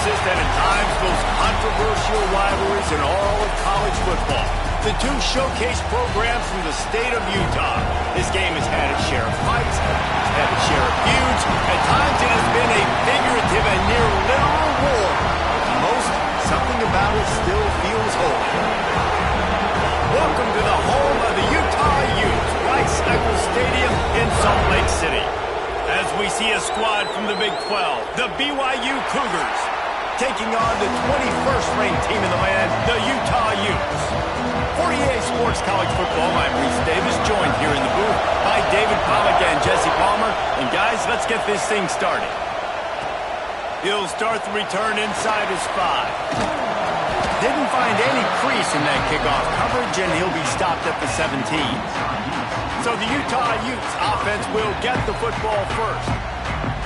closest and at times most controversial rivalries in all of college football. The two showcase programs from the state of Utah. This game has had its share of fights, it's had its share of feuds. At times it has been a figurative and near literal war. But to most, something about it still feels holy. Welcome to the home of the Utah Utes, Rice-Eccles Stadium in Salt Lake City. As we see a squad from the Big 12, the BYU Cougars, taking on the 21st ranked team in the land, the Utah Utes. For EA Sports College Football, I'm Reese Davis, joined here in the booth by David Pollack and Jesse Palmer. And guys, let's get this thing started. He'll start the return inside his 5. Didn't find any crease in that kickoff coverage, and he'll be stopped at the 17. So the Utah Utes offense will get the football first.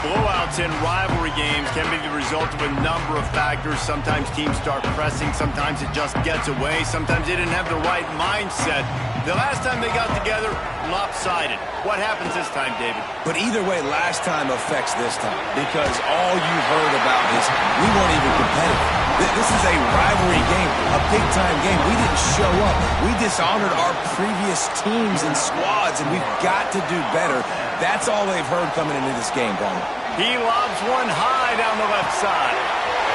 Blowouts in rivalry games can be the result of a number of factors. Sometimes teams start pressing, sometimes it just gets away, sometimes they didn't have the right mindset. The last time they got together, lopsided. What happens this time, David? But either way, last time affects this time, because all you heard about is we weren't even competitive. This is a rivalry game, a big-time game. We didn't show up. We dishonored our previous teams and squads, and we've got to do better. That's all they've heard coming into this game, Palmer. He lobs one high down the left side.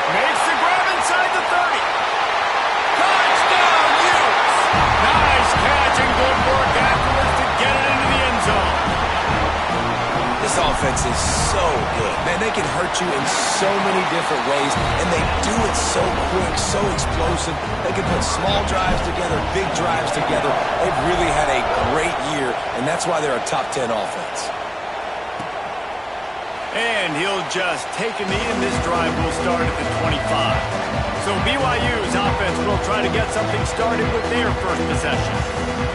Makes the grab inside the 30. Touchdown, Utes! Nice catch and good work afterwards to get it into the end zone. This offense is so good. Man, they can hurt you in so many different ways, and they do it so quick, so explosive. They can put small drives together, big drives together. They've really had a great year, and that's why they're a top 10 offense. And he'll just take a knee, and this drive will start at the 25. So BYU's offense will try to get something started with their first possession.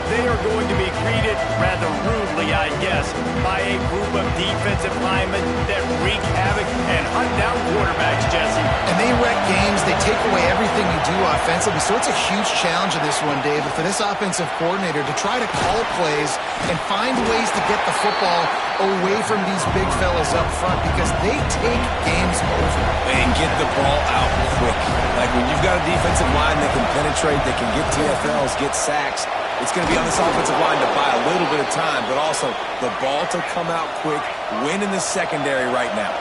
They are going to be greeted rather rudely, I guess, by a group of defensive linemen that wreak havoc and hunt down quarterbacks, Jesse. And they wreck games. They take away everything you do offensively. So it's a huge challenge in this one, David, for this offensive coordinator to try to call plays and find ways to get the football away from these big fellas up front, because they take games over. And get the ball out quick. Like when you've got a defensive line that can penetrate, that can get TFLs, get sacks, it's going to be on this offensive line to buy a little bit of time, but also the ball to come out quick, win in the secondary right now.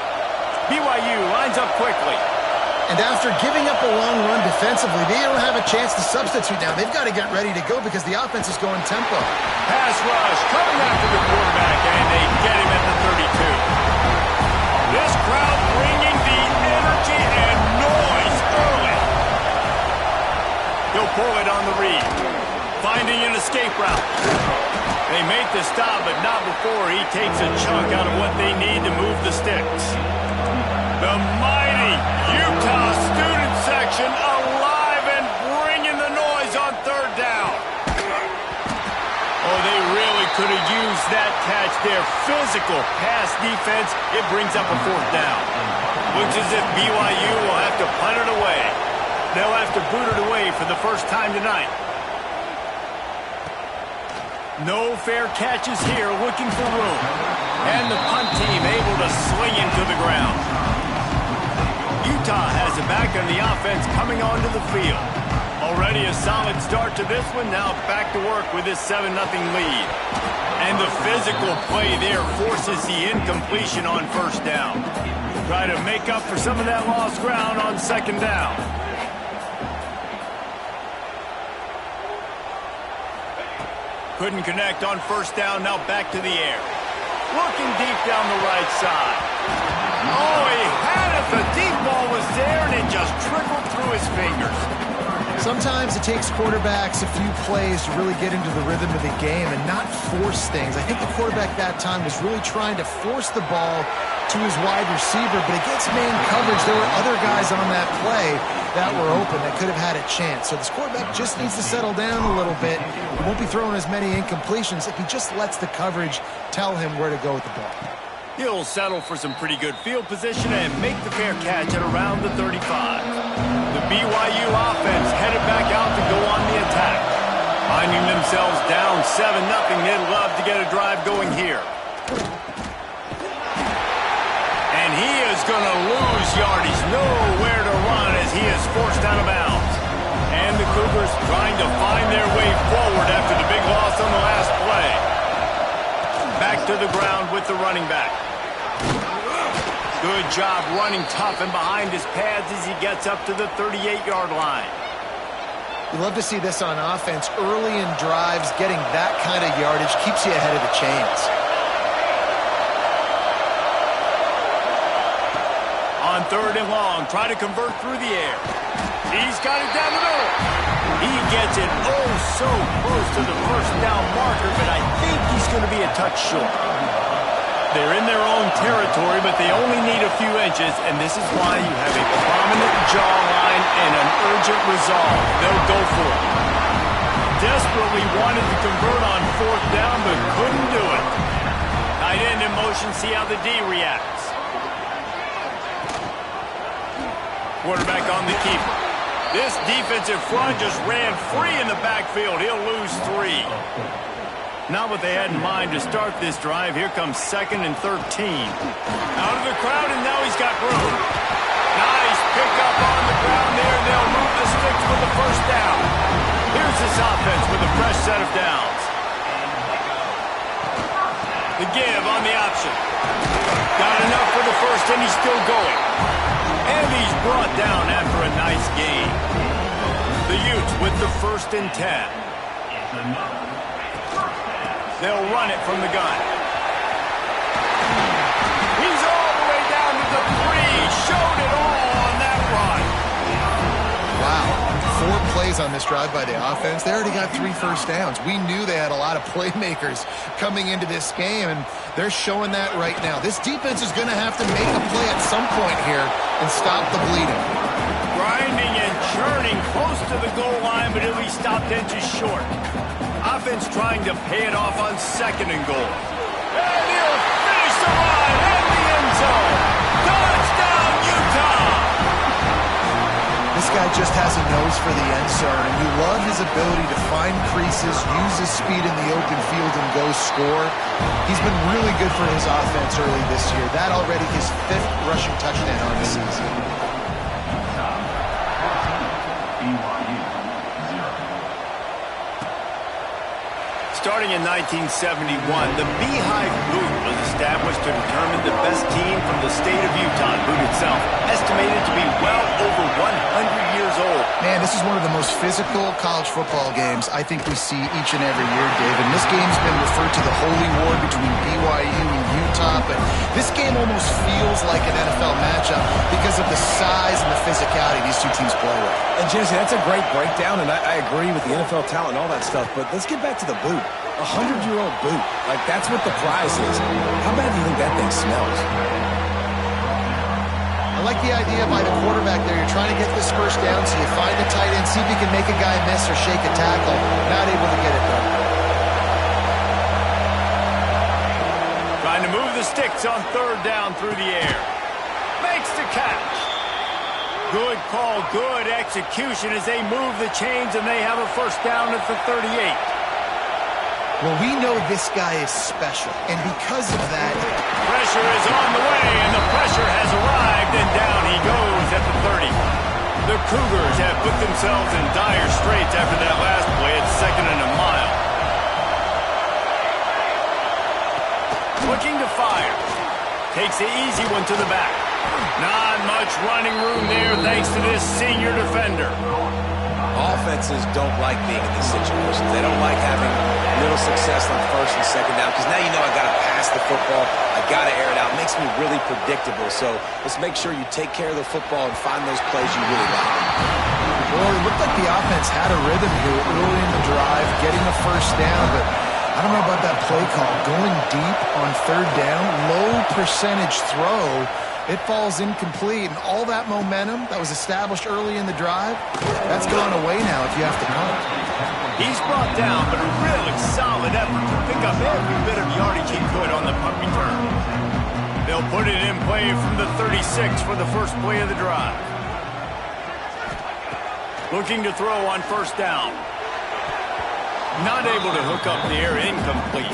BYU lines up quickly. And after giving up a long run defensively, they don't have a chance to substitute now. They've got to get ready to go because the offense is going tempo. Pass rush coming after the quarterback, and they get him at the 32. This crowd bringing the energy and noise early. He'll pull it on the read. Finding an escape route. They make the stop, but not before he takes a chunk out of what they need to move the sticks. The mighty Utah student section alive and bringing the noise on third down. Oh, they really could have used that catch there. Physical pass defense, it brings up a fourth down. Looks as if BYU will have to punt it away. They'll have to boot it away for the first time tonight. No fair catches here, looking for room. And the punt team able to sling him to the ground. Utah has it back on the offense coming onto the field. Already a solid start to this one, now back to work with this 7-0 lead. And the physical play there forces the incompletion on first down. Try to make up for some of that lost ground on second down. Couldn't connect on first down, now back to the air. Looking deep down the right side. Oh, he had it. The deep ball was there, and it just trickled through his fingers. Sometimes it takes quarterbacks a few plays to really get into the rhythm of the game and not force things. I think the quarterback that time was really trying to force the ball to his wide receiver, but against man coverage, there were other guys on that play that were open that could have had a chance. So this quarterback just needs to settle down a little bit. He won't be throwing as many incompletions if he just lets the coverage tell him where to go with the ball. He'll settle for some pretty good field position and make the fair catch at around the 35. The BYU offense headed back out to go on the attack. Finding themselves down 7-0, they'd love to get a drive going here. And he is going to lose yardage. Nowhere to he is forced out of bounds. And the Cougars trying to find their way forward after the big loss on the last play. Back to the ground with the running back. Good job running tough and behind his pads as he gets up to the 38-yard line. You love to see this on offense. Early in drives, getting that kind of yardage keeps you ahead of the chains. On 3rd and long, try to convert through the air. He's got it down the middle. He gets it oh so close to the first down marker, but I think he's going to be a touch short. They're in their own territory, but they only need a few inches, and this is why you have a prominent jawline and an urgent resolve. They'll go for it. Desperately wanted to convert on 4th down, but couldn't do it. Tight end in motion, see how the D reacts. Quarterback on the keeper. This defensive front just ran free in the backfield. He'll lose 3. Not what they had in mind to start this drive. Here comes 2nd and 13. Out of the crowd, and now he's got room. Nice pickup on the ground there. They'll move the sticks for the first down. Here's this offense with a fresh set of downs. The give on the option. Got enough for the first, and he's still going. And he's brought down after a nice gain. The Utes with the 1st and 10. They'll run it from the gun. He's all the way down to the 3. Showed it all on that run. Wow. 4 plays on this drive by the offense. They already got 3 first downs. We knew they had a lot of playmakers coming into this game, and they're showing that right now. This defense is going to have to make a play at some point here and stop the bleeding. Grinding and churning close to the goal line, but he'll be stopped inches short. Offense trying to pay it off on 2nd and goal. And he'll finish the line in the end zone. Touchdown, Utah! This guy just has a nose for the end zone, and you love his ability to find creases, use his speed in the open field, and go score. He's been really good for his offense early this year. That already his 5th rushing touchdown on the season. Starting in 1971, the Beehive Boot was established to determine the best team from the state of Utah. Boot itself, estimated to be well over 100 years old. Man, this is one of the most physical college football games I think we see each and every year, Dave. And this game's been referred to the holy war between BYU and Utah, but this game almost feels like an NFL matchup because of the size and the physicality these two teams play with. And Jesse, that's a great breakdown, and I agree with the NFL talent and all that stuff, but let's get back to the boot. 100-year-old boot. Like, that's what the prize is. How bad do you think that thing smells? I like the idea by the quarterback there. You're trying to get this first down, so you find a tight end, see if you can make a guy miss or shake a tackle. Not able to get it done. Trying to move the sticks on 3rd down through the air. Makes the catch. Good call, good execution as they move the chains, and they have a first down at the 38. Well, we know this guy is special, and because of that... Pressure is on the way, and the pressure has arrived, and down he goes at the 30. The Cougars have put themselves in dire straits after that last play at 2nd and a mile. Looking to fire. Takes the easy one to the back. Not much running room there thanks to this senior defender. Offenses don't like being in these situations. They don't like having little success on 1st and 2nd down because now you know I got to pass the football. I got to air it out. It makes me really predictable. So let's make sure you take care of the football and find those plays you really like. Well, it looked like the offense had a rhythm here early in the drive, getting a first down, but I don't know about that play call. Going deep on 3rd down, low percentage throw. It falls incomplete, and all that momentum that was established early in the drive, that's gone away now if you have to punt. He's brought down, but a really solid effort to pick up every bit of yardage he could on the punt return. They'll put it in play from the 36 for the first play of the drive. Looking to throw on 1st down. Not able to hook up there, incomplete.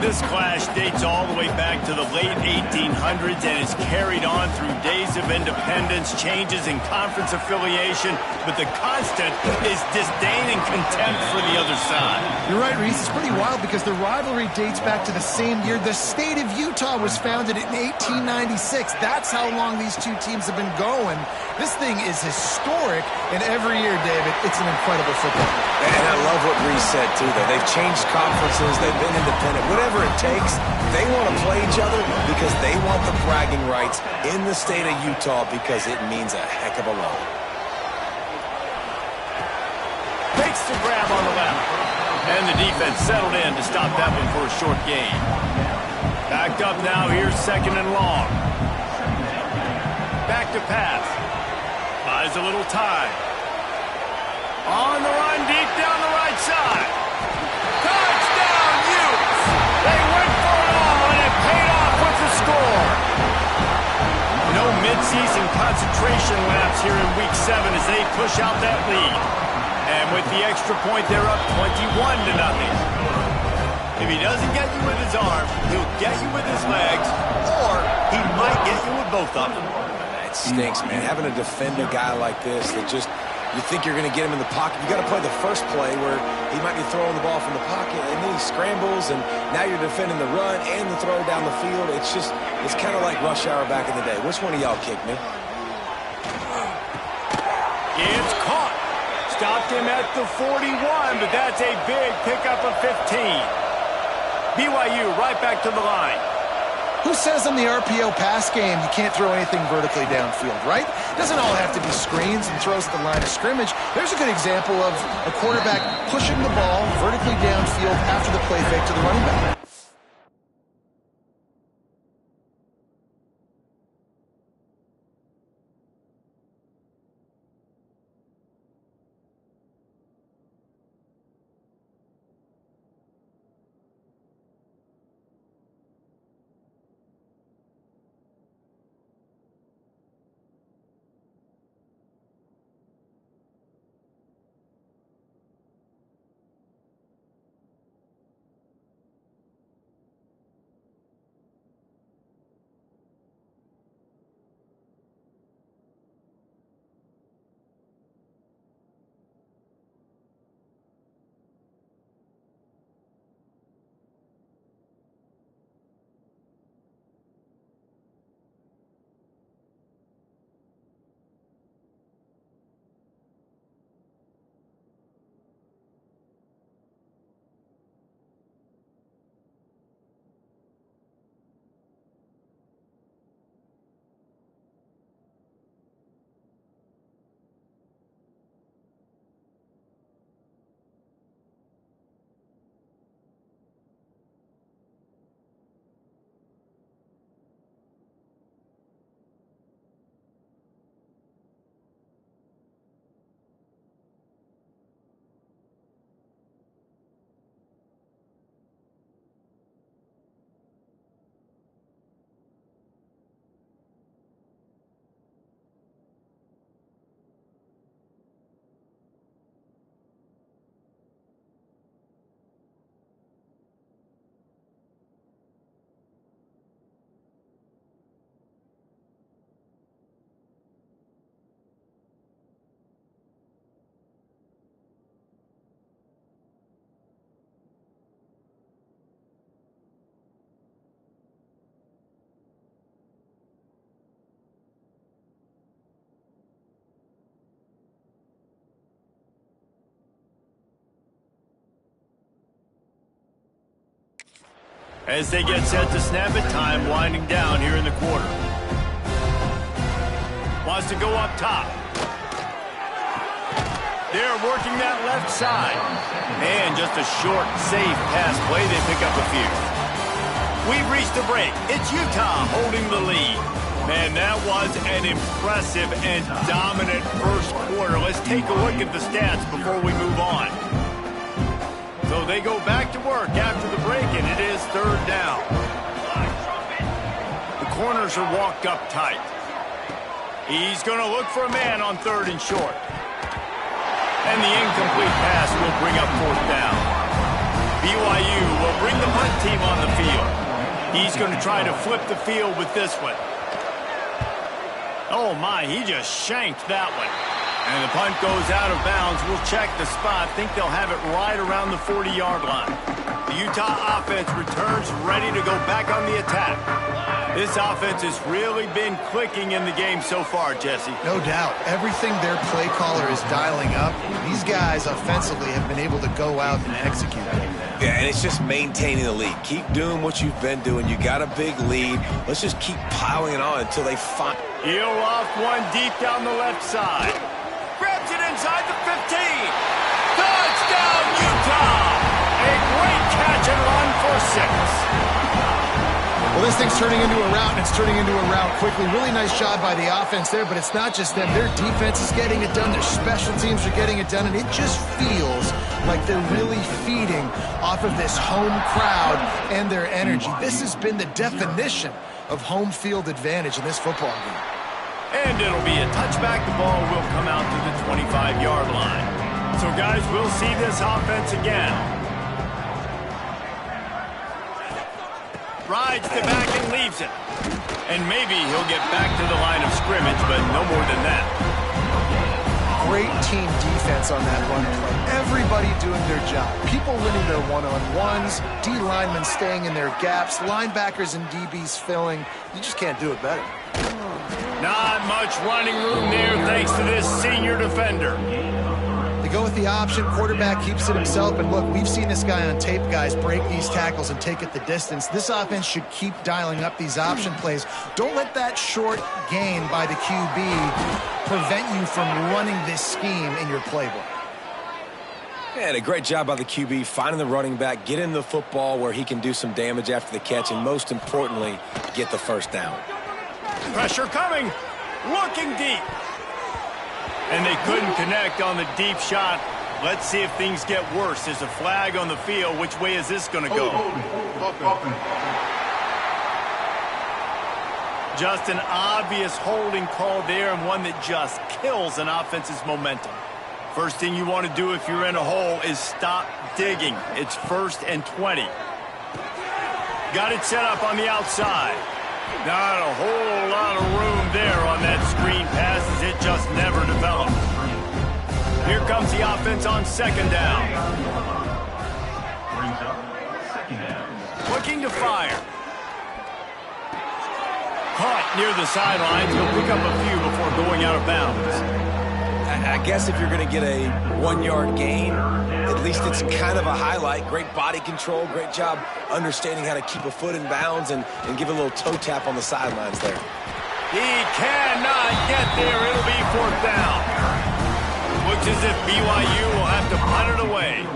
This clash dates all the way back to the late 1800s and is carried on through days of independence, changes in conference affiliation, but the constant is disdain and contempt for the other side. You're right, Reese. It's pretty wild because the rivalry dates back to the same year the state of Utah was founded in 1896. That's how long these two teams have been going. This thing is historic, and every year, David, it's an incredible football game. And I love what Reese said, too, though. They've changed conferences. They've been independent. Whatever it takes, they want to play each other because they want the bragging rights in the state of Utah because it means a heck of a lot. Takes the grab on the left. And the defense settled in to stop that one for a short gain. Backed up now. Here's 2nd and long. Back to pass. Buys a little time. On the run, deep down the right side. Touchdown, Utes! They went for it all, and it paid off with the score. No midseason concentration lapse here in Week 7 as they push out that lead. And with the extra point, they're up 21-0. If he doesn't get you with his arm, he'll get you with his legs, or he might get you with both of them. It stinks, man. Having to defend a guy like this that just, you think you're going to get him in the pocket. You got to play the first play where he might be throwing the ball from the pocket, and then he scrambles, and now you're defending the run and the throw down the field. It's just, it's kind of like rush hour back in the day. Which one of y'all kicked me? It's caught. Stopped him at the 41, but that's a big pickup of 15. BYU right back to the line. Who says in the RPO pass game you can't throw anything vertically downfield, right? Doesn't all have to be screens and throws at the line of scrimmage. There's a good example of a quarterback pushing the ball vertically downfield after the play fake to the running back. As they get set to snap it, time winding down here in the quarter. Wants to go up top. They're working that left side. And just a short, safe pass play. They pick up a few. We've reached the break. It's Utah holding the lead. Man, that was an impressive and dominant first quarter. Let's take a look at the stats before we move on. So they go back to work after the break, and it is 3rd down. The corners are walked up tight. He's going to look for a man on 3rd and short. And the incomplete pass will bring up 4th down. BYU will bring the punt team on the field. He's going to try to flip the field with this one. Oh, my, he just shanked that one. And the punt goes out of bounds. We'll check the spot. Think they'll have it right around the 40-yard line. The Utah offense returns ready to go back on the attack. This offense has really been clicking in the game so far, Jesse. No doubt. Everything their play caller is dialing up, these guys offensively have been able to go out and execute. Yeah, and it's just maintaining the lead. Keep doing what you've been doing. You got a big lead. Let's just keep piling it on until they find. He'll off one deep down the left side. Grabs it inside the 15. Touchdown, Utah! A great catch and run for 6. Well, this thing's turning into a route, and it's turning into a route quickly. Really nice job by the offense there, but it's not just them. Their defense is getting it done. Their special teams are getting it done, and it just feels like they're really feeding off of this home crowd and their energy. This has been the definition of home field advantage in this football game. And it'll be a touchback. The ball will come out to the 25-yard line. So, guys, we'll see this offense again. Rides the back and leaves it. And maybe he'll get back to the line of scrimmage, but no more than that. Great team defense on that run play. Everybody doing their job. People winning their one-on-ones, D-linemen staying in their gaps, linebackers and DBs filling. You just can't do it better. Not much running room there thanks to this senior defender. They go with the option. Quarterback keeps it himself. And look, we've seen this guy on tape, guys, break these tackles and take it the distance. This offense should keep dialing up these option plays. Don't let that short gain by the QB prevent you from running this scheme in your playbook. Yeah, and a great job by the QB finding the running back, getting the football where he can do some damage after the catch, and most importantly, get the first down. Pressure coming. Looking deep. And they couldn't connect on the deep shot. Let's see if things get worse. There's a flag on the field. Which way is this going to go? Just an obvious holding call there, and one that just kills an offense's momentum. First thing you want to do if you're in a hole is stop digging. It's 1st and 20. Got it set up on the outside. Not a whole lot of room there on that screen pass, as it just never developed. Here comes the offense on 2nd down. Looking to fire. Caught near the sidelines. He'll pick up a few before going out of bounds. I guess if you're going to get a 1-yard gain, at least it's kind of a highlight. Great body control, great job understanding how to keep a foot in bounds and give a little toe tap on the sidelines there. He cannot get there. It'll be 4th down. Looks as if BYU will have to punt it away.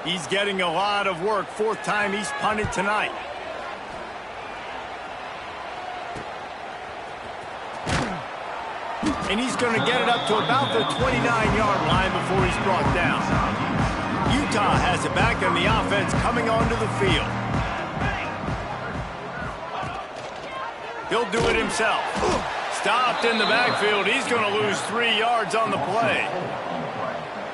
He's getting a lot of work. 4th time he's punted tonight. And he's going to get it up to about the 29-yard line before he's brought down. Utah has it back, and the offense coming onto the field. He'll do it himself. Stopped in the backfield. He's going to lose 3 yards on the play.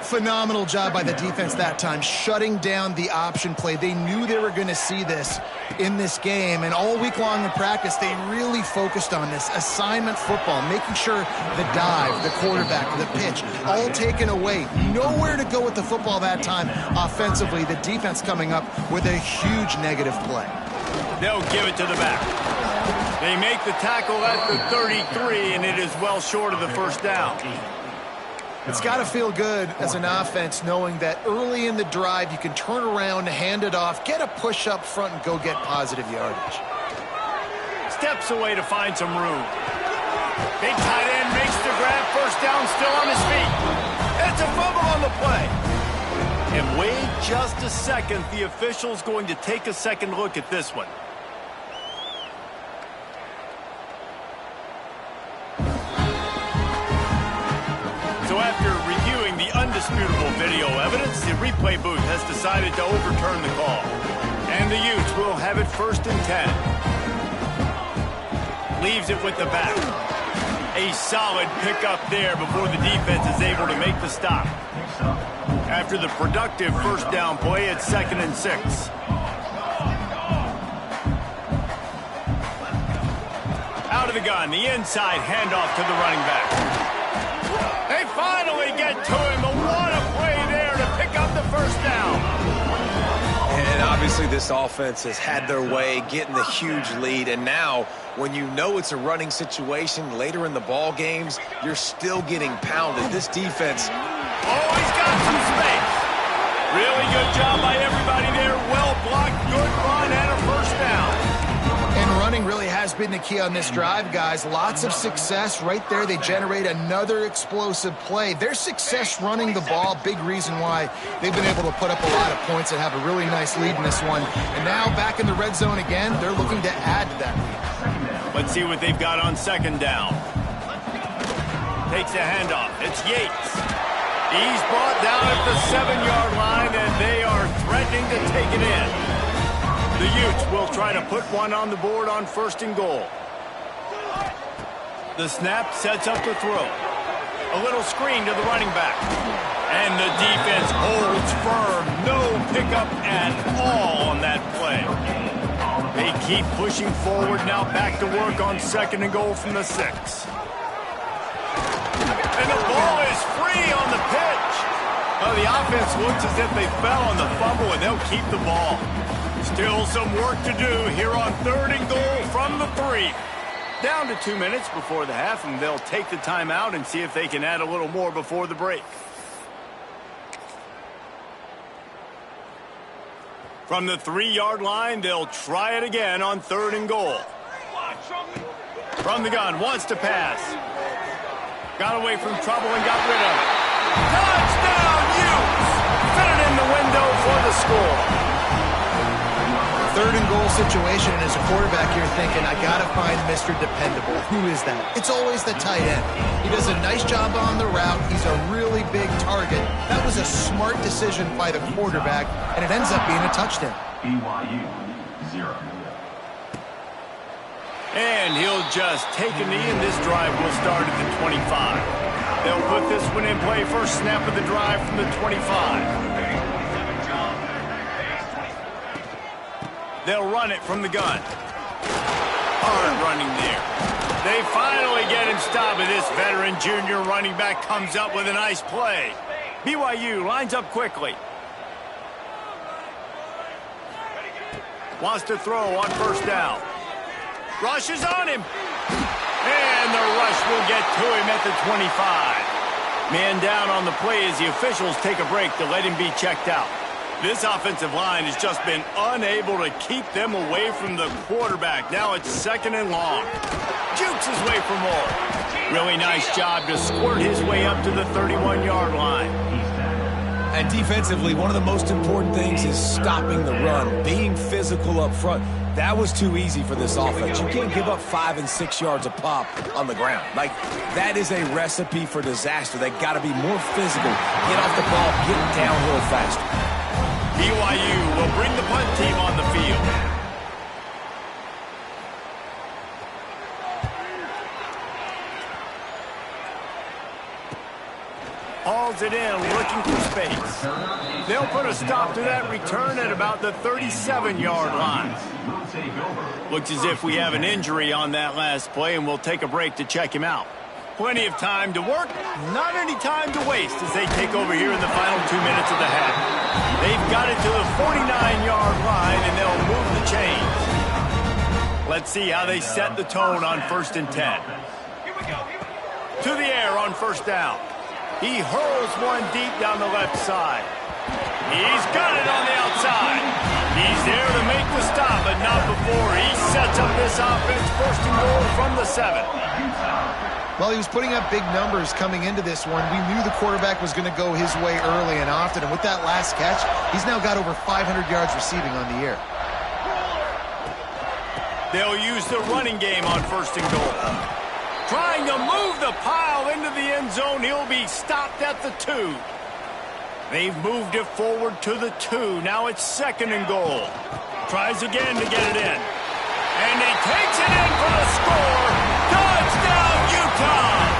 Phenomenal job by the defense that time, shutting down the option play. They knew they were going to see this in this game, and all week long in practice, they really focused on this assignment football, making sure the dive, the quarterback, the pitch, all taken away. Nowhere to go with the football that time offensively. The defense coming up with a huge negative play. They'll give it to the back. They make the tackle at the 33, and it is well short of the 1st down. It's got to feel good as an offense knowing that early in the drive you can turn around, hand it off, get a push up front, and go get positive yardage. Steps away to find some room. Big tight end makes the grab. 1st down, still on his feet. It's a fumble on the play. And wait just a second. The official's going to take a second look at this one. So after reviewing the undisputable video evidence, the replay booth has decided to overturn the call. And the Utes will have it 1st and 10. Leaves it with the back. A solid pickup there before the defense is able to make the stop. After the productive first down play, it's 2nd and 6. Out of the gun, the inside handoff to the running back. They finally get to him, but what a play there to pick up the first down. And obviously this offense has had their way, getting the huge lead, and now when you know it's a running situation later in the ball games, you're still getting pounded. This defense... Oh, he's got some space. Really good job by everybody there. Well blocked, good run, and a first down. And running really has been the key on this drive, guys. Lots of success right there. They generate another explosive play. Their success running the ball, big reason why they've been able to put up a lot of points and have a really nice lead in this one. And now back in the red zone again, they're looking to add to that lead. Let's see what they've got on 2nd down. Takes a handoff. It's Yates. He's brought down at the 7-yard line, and they are threatening to take it in. The Utes will try to put one on the board on 1st and goal. The snap sets up the throw. A little screen to the running back. And the defense holds firm. No pickup at all on that play. They keep pushing forward, now back to work on 2nd and goal from the 6. And the ball is free on the pitch. Well, the offense looks as if they fell on the fumble, and they'll keep the ball. Still some work to do here on 3rd and goal from the 3. Down to 2 minutes before the half, and they'll take the timeout and see if they can add a little more before the break. From the 3-yard line, they'll try it again on 3rd and goal. From the gun, wants to pass. Got away from trouble and got rid of it. Touchdown, Utes! Fit it in the window for the score. 3rd and goal situation, and as a quarterback, you're thinking, I got to find Mr. Dependable. Who is that? It's always the tight end. He does a nice job on the route. He's a really big target. That was a smart decision by the quarterback, and it ends up being a touchdown. BYU 0. And he'll just take a knee, and this drive will start at the 25. They'll put this one in play. First snap of the drive from the 25. They'll run it from the gun. Hard running there. They finally get him stopped, and this veteran junior running back comes up with a nice play. BYU lines up quickly. Wants to throw on 1st down. Rush is on him. And the rush will get to him at the 25. Man down on the play as the officials take a break to let him be checked out. This offensive line has just been unable to keep them away from the quarterback. Now it's 2nd and long. Jukes his way for more. Really nice job to squirt his way up to the 31-yard line. And defensively, one of the most important things is stopping the run, being physical up front. That was too easy for this offense. You can't give up 5 and 6 yards a pop on the ground. Like, that is a recipe for disaster. They got to be more physical, get off the ball, get downhill faster. BYU will bring the punt team on the field. Hauls it in, looking for space. They'll put a stop to that return at about the 37-yard line. Looks as if we have an injury on that last play, and we'll take a break to check him out. Plenty of time to work, not any time to waste as they take over here in the final 2 minutes of the half. They've got it to the 49-yard line, and they'll move the chains. Let's see how they set the tone on 1st and 10. To the air on 1st down. He hurls one deep down the left side. He's got it on the outside. He's there to make the stop, but not before he sets up this offense. 1st and goal from the 7. Well, he was putting up big numbers coming into this one. We knew the quarterback was going to go his way early and often, and with that last catch, he's now got over 500 yards receiving on the year. They'll use the running game on 1st and goal. Trying to move the pile into the end zone. He'll be stopped at the 2. They've moved it forward to the 2. Now it's 2nd and goal. Tries again to get it in. And he takes it in for the score. Touchdown, Utah!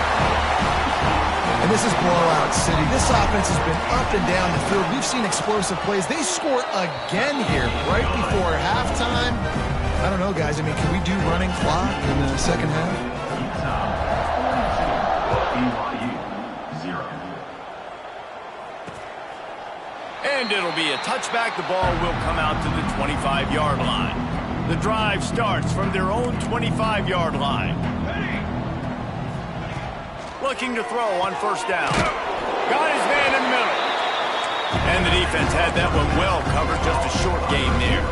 And this is blowout city. This offense has been up and down the field. We've seen explosive plays. They score again here right before halftime. I don't know, guys. I mean, can we do running clock in the second half? BYU, 0. And it'll be a touchback. The ball will come out to the 25-yard line. The drive starts from their own 25-yard line. Looking to throw on first down. Got his man in the middle. And the defense had that one well covered. Just a short game there.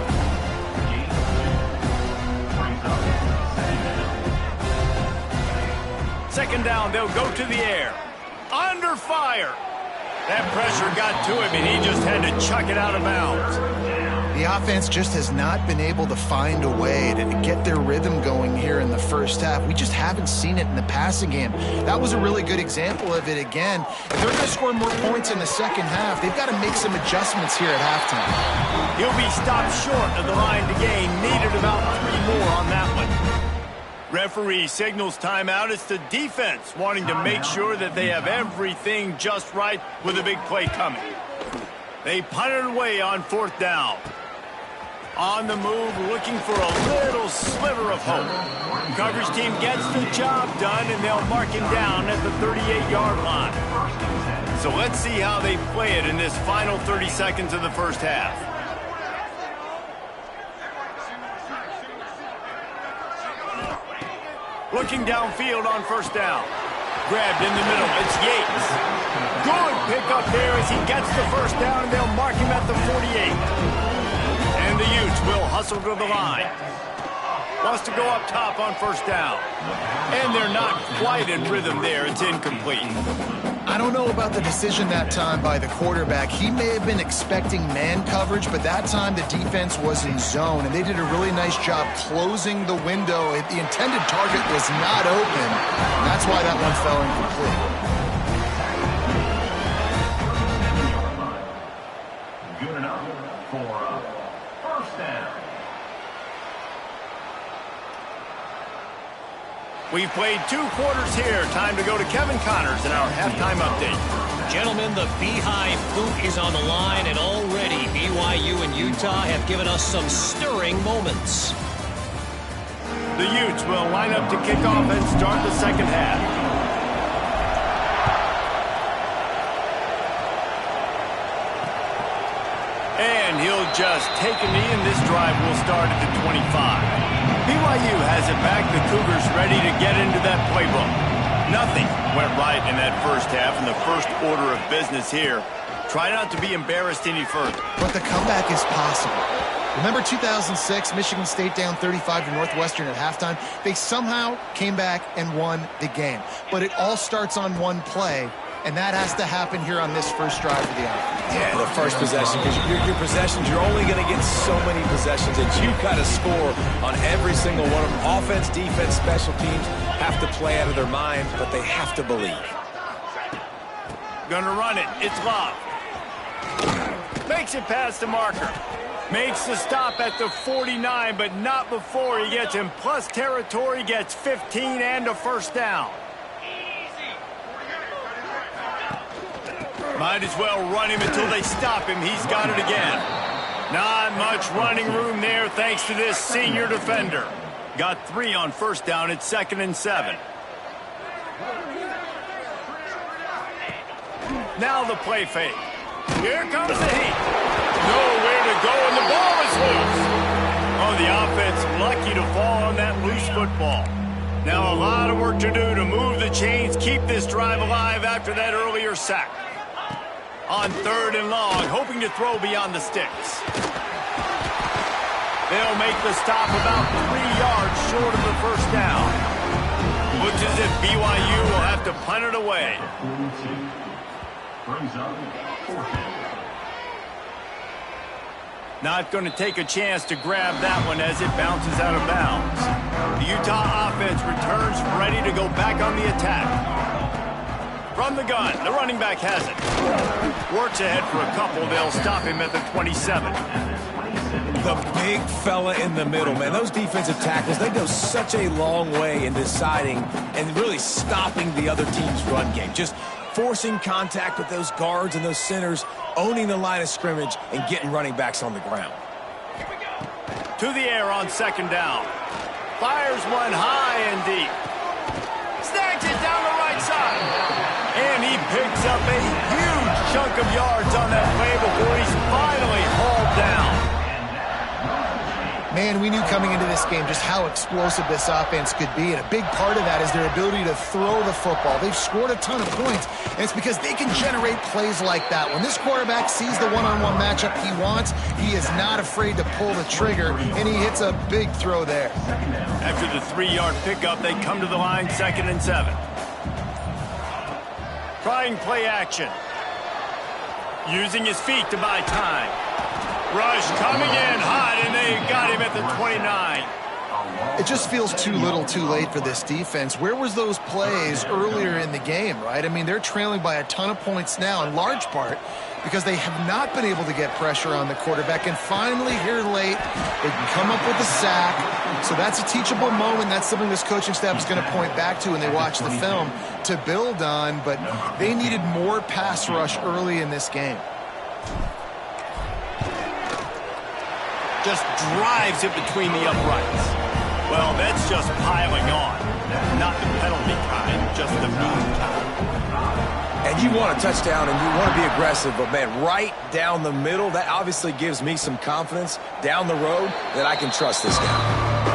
Second down, they'll go to the air. Under fire. That pressure got to him, and he just had to chuck it out of bounds. The offense just has not been able to find a way to get their rhythm going here in the first half. We just haven't seen it in the passing game. That was a really good example of it again. If they're going to score more points in the second half, they've got to make some adjustments here at halftime. He'll be stopped short of the line to gain. Needed about 3 more on that one. Referee signals timeout. It's the defense wanting to make sure that they have everything just right with a big play coming. They punt it away on fourth down. On the move, looking for a little sliver of hope. Coverage team gets the job done, and they'll mark him down at the 38-yard line. So let's see how they play it in this final 30 seconds of the first half. Looking downfield on first down. Grabbed in the middle. It's Yates. Good pickup there as he gets the first down, and they'll mark him at the 48. And the Utes will hustle to the line. Wants to go up top on first down. And they're not quite in rhythm there. It's incomplete. I don't know about the decision that time by the quarterback. He may have been expecting man coverage, but that time the defense was in zone, and they did a really nice job closing the window. The intended target was not open. That's why that one fell incomplete. Good enough for a first down. We've played 2 quarters here. Time to go to Kevin Connors in our halftime update. Gentlemen, the Beehive boot is on the line, and already BYU and Utah have given us some stirring moments. The Utes will line up to kick off and start the second half. And he'll just take a knee, and this drive will start at the 25. BYU has it back. The Cougars ready to get into that playbook. Nothing went right in that first half, and the first order of business here. Try not to be embarrassed any further. But the comeback is possible. Remember 2006, Michigan State down 35 to Northwestern at halftime? They somehow came back and won the game. But it all starts on one play, and that has to happen here on this first drive of the offense. Yeah, the first possession, because your possessions, you're only going to get so many possessions, and you've got to score on every single one of them. Offense, defense, special teams have to play out of their minds, but they have to believe. Gonna run it. It's Love. Makes it past the marker. Makes the stop at the 49, but not before he gets in plus territory, gets 15 and a first down. Might as well run him until they stop him. He's got it again. Not much running room there thanks to this senior defender. Got 3 on first down. It's 2nd and 7. Now the play fake. Here comes the heat. Nowhere to go, and the ball is loose. Oh, the offense lucky to fall on that loose football. Now a lot of work to do to move the chains, keep this drive alive after that earlier sack. On 3rd and long, hoping to throw beyond the sticks. They'll make the stop about 3 yards short of the first down. Looks as if BYU will have to punt it away. 42. Brings up 4th. Not going to take a chance to grab that one as it bounces out of bounds. The Utah offense returns ready to go back on the attack. From the gun, the running back has it. Works ahead for a couple. They'll stop him at the 27. The big fella in the middle, man. Those defensive tackles, they go such a long way in deciding and really stopping the other team's run game. Just forcing contact with those guards and those centers, owning the line of scrimmage, and getting running backs on the ground. To the air on second down. Fires one high and deep. Snags it down the right side. And he picks up a huge chunk of yards on that play before he's finally hauled down. Man, we knew coming into this game just how explosive this offense could be, and a big part of that is their ability to throw the football. They've scored a ton of points, and it's because they can generate plays like that. When this quarterback sees the one-on-one matchup he wants, he is not afraid to pull the trigger, and he hits a big throw there. After the 3-yard pickup, they come to the line 2nd and 7. Trying play action. Using his feet to buy time. Rush coming in hot, and they got him at the 29. It just feels too little too late for this defense. Where was those plays earlier in the game, right? I mean, they're trailing by a ton of points now, in large part because they have not been able to get pressure on the quarterback. And finally, here late, they can come up with a sack. So that's a teachable moment. That's something this coaching staff is going to point back to when they watch the film to build on. But they needed more pass rush early in this game. Just drives it between the uprights. Well, that's just piling on. Not the penalty kind, just the mean kind. And you want a touchdown and you want to be aggressive, but man, right down the middle, that obviously gives me some confidence down the road that I can trust this guy.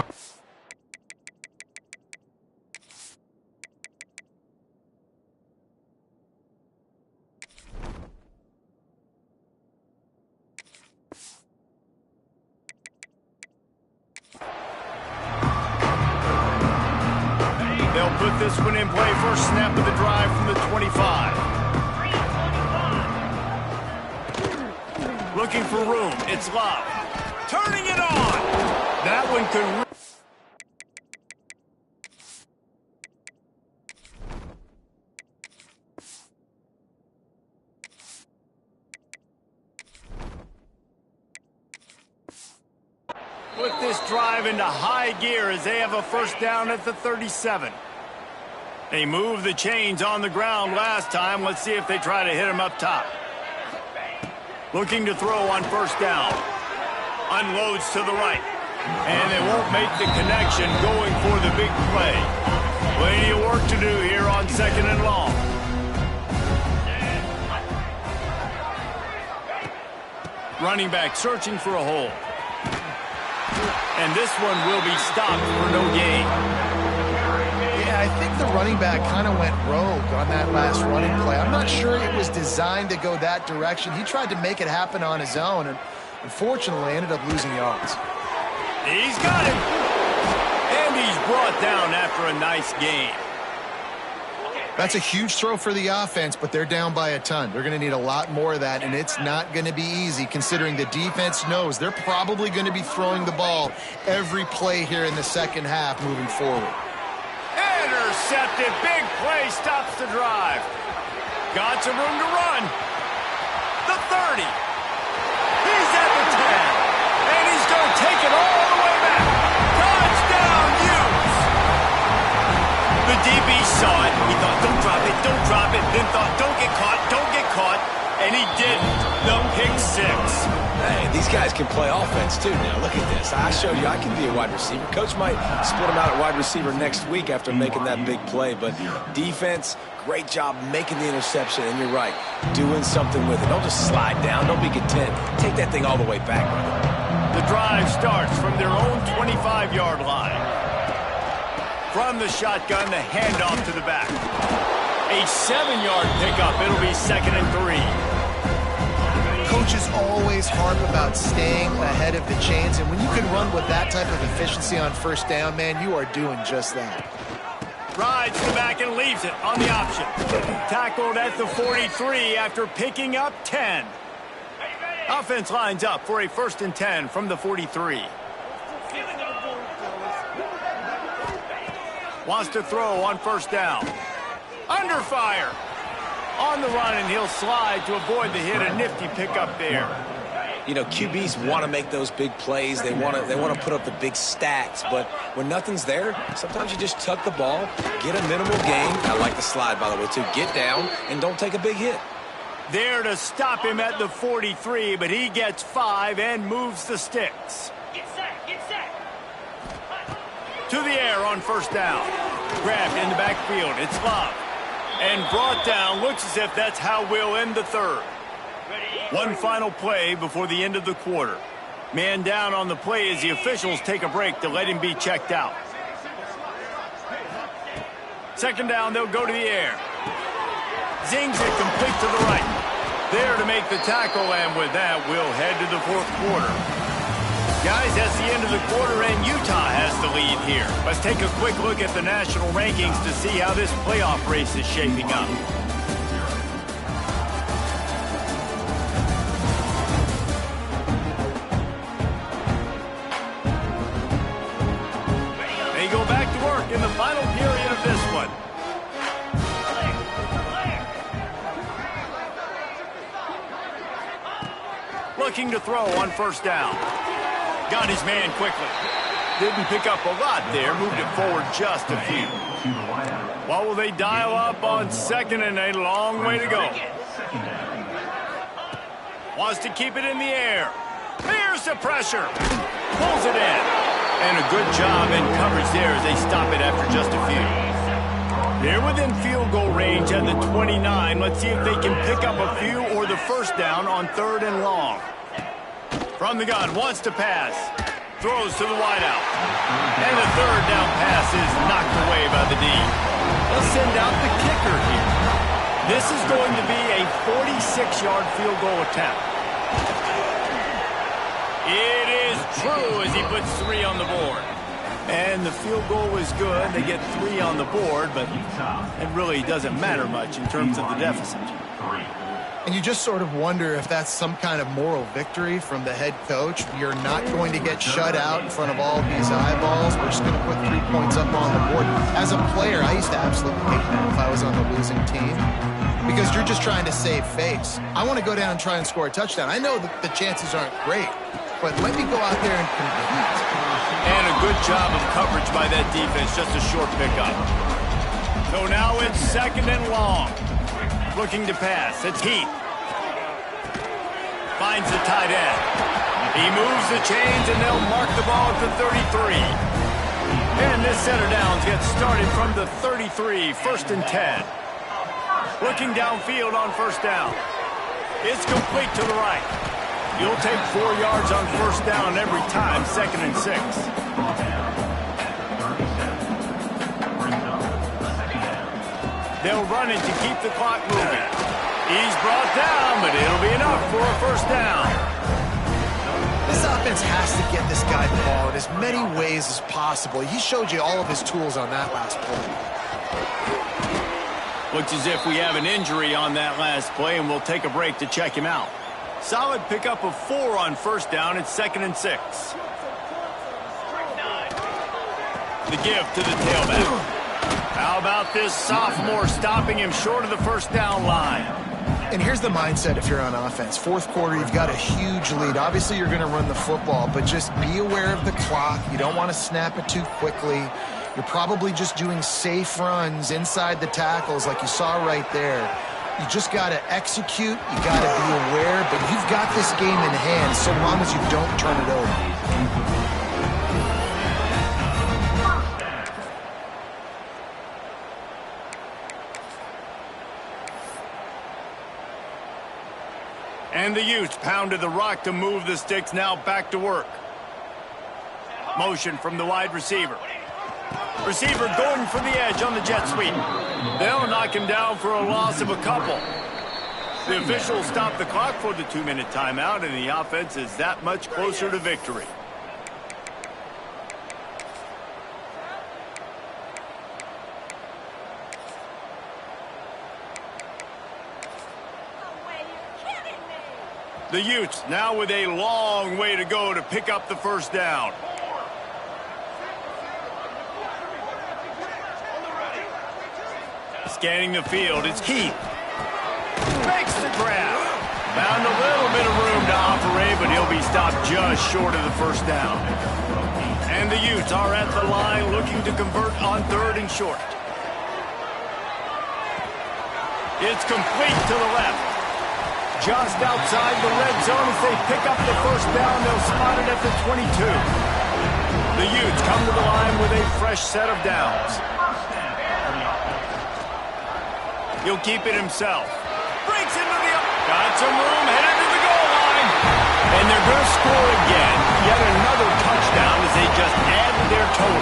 They'll put this one in play. First snap of the drive from the 25. Looking for room. It's Love. Turning it on. That one could... put this drive into high gear as they have a first down at the 37. They moved the chains on the ground last time. Let's see if they try to hit him up top. Looking to throw on first down. Unloads to the right. And they won't make the connection going for the big play. Plenty of work to do here on 2nd and long. Running back searching for a hole. And this one will be stopped for no gain. Yeah, I think the running back kind of went rogue on that last running play. I'm not sure it was designed to go that direction. He tried to make it happen on his own, and unfortunately ended up losing yards. He's got him. And he's brought down after a nice gain. That's a huge throw for the offense, but they're down by a ton. They're going to need a lot more of that, and it's not going to be easy considering the defense knows they're probably going to be throwing the ball every play here in the second half moving forward. Intercepted. Big play stops the drive. Got some room to run. The 30. He's at the 10. And he's going to take it all the way back. Touchdown, Utes. The DB saw it. He thought, don't drop it, don't drop it. Then thought, don't get caught, don't get caught. And he didn't. The pick 6. Hey, these guys can play offense too now. Look at this. I showed you I can be a wide receiver. Coach might split him out at wide receiver next week after making that big play. But defense, great job making the interception. And you're right, doing something with it. Don't just slide down. Don't be content. Take that thing all the way back, brother. The drive starts from their own 25-yard line. From the shotgun, the handoff to the back. A 7-yard pickup. It'll be 2nd and 3. Coaches always harp about staying ahead of the chains, and when you can run with that type of efficiency on first down, man, you are doing just that. Rides to the back and leaves it on the option. Tackled at the 43 after picking up 10. Offense lines up for a 1st and 10 from the 43. Wants to throw on first down. Under fire. On the run, and he'll slide to avoid the hit. A nifty pickup there. You know, QBs want to make those big plays. They want to put up the big stats. But when nothing's there, sometimes you just tuck the ball, get a minimal gain. I like the slide, by the way, too. Get down and don't take a big hit. There to stop him at the 43, but he gets 5 and moves the sticks. Get set, get set. To the air on first down. Grabbed in the backfield. It's Love. And brought down. Looks as if that's how we'll end the third. One final play before the end of the quarter. Man down on the play as the officials take a break to let him be checked out. Second down, they'll go to the air. Zings it complete to the right. There to make the tackle, and with that, we'll head to the fourth quarter. Guys, that's the end of the quarter, and Utah has the lead here. Let's take a quick look at the national rankings to see how this playoff race is shaping up. They go back to work in the final period of this one. Looking to throw on first down. Got his man quickly. Didn't pick up a lot there. Moved it forward just a few. What will they dial up on second and a long way to go? Wants to keep it in the air. Here's the pressure. Pulls it in. And a good job in coverage there as they stop it after just a few. They're within field goal range at the 29. Let's see if they can pick up a few or the first down on third and long. From the gun, wants to pass. Throws to the wideout. And the third down pass is knocked away by the D. They'll send out the kicker here. This is going to be a 46-yard field goal attempt. It is true as he puts 3 on the board. And the field goal was good. They get 3 on the board, but it really doesn't matter much in terms of the deficit. And you just sort of wonder if that's some kind of moral victory from the head coach. You're not going to get shut out in front of all these eyeballs. We're just going to put 3 points up on the board. As a player, I used to absolutely hate that if I was on the losing team, because you're just trying to save face. I want to go down and try and score a touchdown. I know that the chances aren't great, but let me go out there and compete. And a good job of coverage by that defense, just a short pickup. So now it's second and long. Looking to pass. It's Heath. Finds the tight end. He moves the chains, and they'll mark the ball at the 33. And this set of downs gets started from the 33, first and 10. Looking downfield on first down. It's complete to the right. You'll take 4 yards on first down every time, second and 6. They'll run it to keep the clock moving. He's brought down, but it'll be enough for a first down. This offense has to get this guy the ball in as many ways as possible. He showed you all of his tools on that last play. Looks as if we have an injury on that last play, and we'll take a break to check him out. Solid pickup of 4 on first down. It's second and 6. The give to the tailback. How about this sophomore stopping him short of the first down line? And here's the mindset if you're on offense. Fourth quarter, you've got a huge lead. Obviously, you're going to run the football, but just be aware of the clock. You don't want to snap it too quickly. You're probably just doing safe runs inside the tackles like you saw right there. You just got to execute. You got to be aware, but you've got this game in hand so long as you don't turn it over. And the Utes pounded the rock to move the sticks, now back to work. Motion from the wide receiver. Receiver going for the edge on the jet sweep. They'll knock him down for a loss of a couple. The officials stop the clock for the 2-minute timeout, and the offense is that much closer to victory. The Utes now with a long way to go to pick up the first down. Scanning the field, it's Heath. Makes the grab. Found a little bit of room to operate, but he'll be stopped just short of the first down. And the Utes are at the line looking to convert on 3rd and short. It's complete to the left. Just outside the red zone as they pick up the first down. They'll spot it at the 22. The Utes come to the line with a fresh set of downs. He'll keep it himself. Breaks into the... Got some room, headed to the goal line. And they're going to score again. Yet another touchdown as they just add to their total.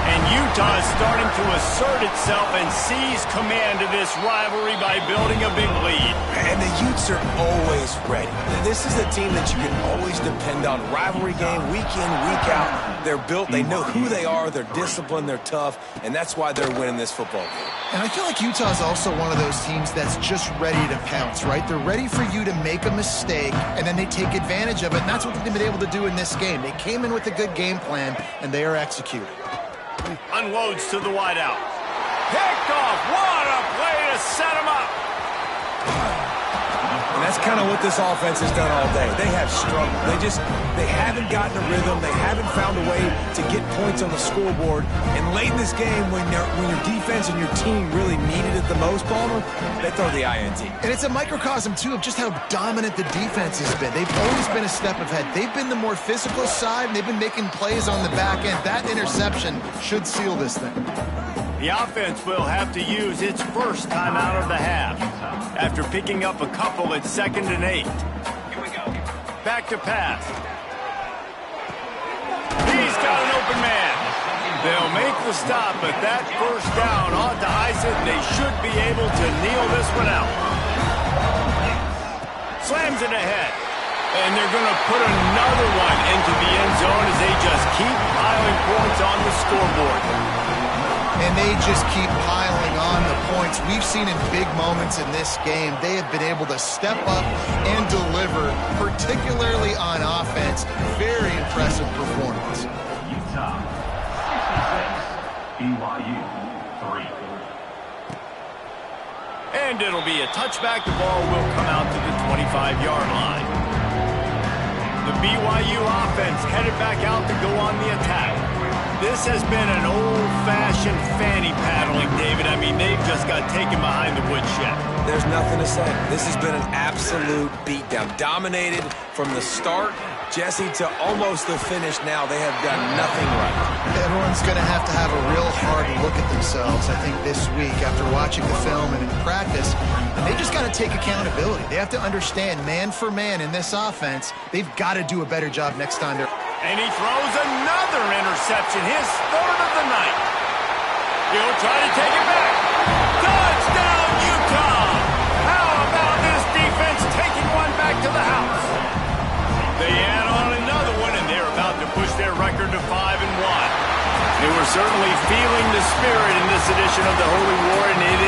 And Utah is starting to assert itself and seize command of this rivalry by building a big lead. And the Utes are always ready. This is a team that you can always depend on. Rivalry game, week in, week out. They're built, they know who they are, they're disciplined, they're tough, and that's why they're winning this football game. And I feel like Utah is also one of those teams that's just ready to pounce, right? They're ready for you to make a mistake, and then they take advantage of it, and that's what they've been able to do in this game. They came in with a good game plan, and they are executing. Unloads to the wideout. Picked off. What a play to set him up. And that's kind of what this offense has done all day. They have struggled. They haven't gotten a rhythm. They haven't found a way to get points on the scoreboard. And late in this game, when your defense and your team really needed it the most, Palmer, they throw the INT. And it's a microcosm, too, of just how dominant the defense has been. They've always been a step ahead. They've been the more physical side, and they've been making plays on the back end. That interception should seal this thing. The offense will have to use its first time out of the half after picking up a couple at 2nd and 8. Here we go. Back to pass. He's got an open man. They'll make the stop, but that first down ought to ice it. They should be able to kneel this one out. Slams it ahead. And they're going to put another one into the end zone as they just keep piling points on the scoreboard. And they just keep piling on the points. We've seen in big moments in this game, they have been able to step up and deliver, particularly on offense. Very impressive performance. Utah 66, BYU 3. And it'll be a touchback. The ball will come out to the 25-yard line. The BYU offense headed back out to go on the attack. This has been an old-fashioned fanny paddling, David. I mean, they've just got taken behind the woodshed. There's nothing to say. This has been an absolute beatdown. Dominated from the start, Jesse, to almost the finish now. They have done nothing right. Everyone's going to have a real hard look at themselves, I think, this week after watching the film and in practice. And they just got to take accountability. They have to understand, man for man in this offense, they've got to do a better job next time they're... And he throws another interception, his 3rd of the night. He'll try to take it back. Touchdown, Utah! How about this defense taking one back to the house? They add on another one, and they're about to push their record to 5-1. They were certainly feeling the spirit in this edition of the Holy War, and it